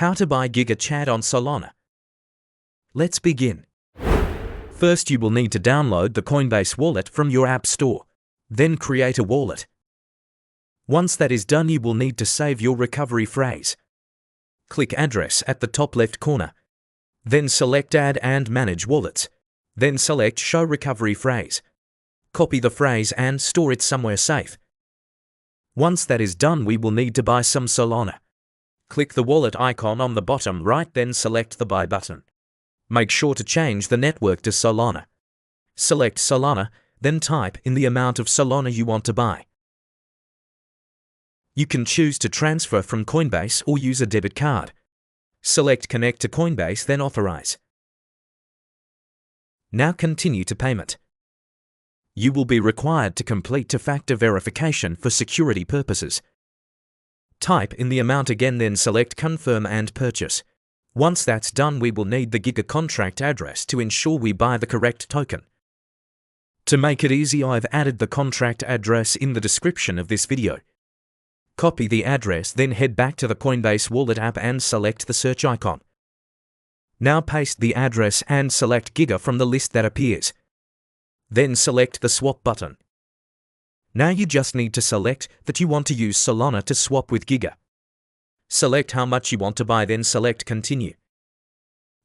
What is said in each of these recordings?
How to buy Gigachad on Solana. Let's begin. First, you will need to download the Coinbase wallet from your app store. Then create a wallet. Once that is done, you will need to save your recovery phrase. Click Address at the top left corner. Then select Add and Manage Wallets. Then select Show Recovery Phrase. Copy the phrase and store it somewhere safe. Once that is done, we will need to buy some Solana. Click the wallet icon on the bottom right, then select the Buy button. Make sure to change the network to Solana. Select Solana, then type in the amount of Solana you want to buy. You can choose to transfer from Coinbase or use a debit card. Select Connect to Coinbase, then Authorize. Now continue to payment. You will be required to complete two-factor verification for security purposes. Type in the amount again, then select Confirm and Purchase. Once that's done, we will need the Giga contract address to ensure we buy the correct token. To make it easy, I've added the contract address in the description of this video. Copy the address, then head back to the Coinbase wallet app and select the search icon. Now paste the address and select Giga from the list that appears. Then select the Swap button. Now you just need to select that you want to use Solana to swap with Giga. Select how much you want to buy, then select Continue.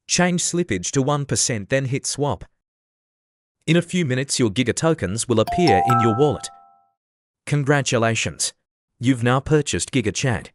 Change slippage to 1%, then hit Swap. In a few minutes, your Giga tokens will appear in your wallet. Congratulations! You've now purchased Gigachad.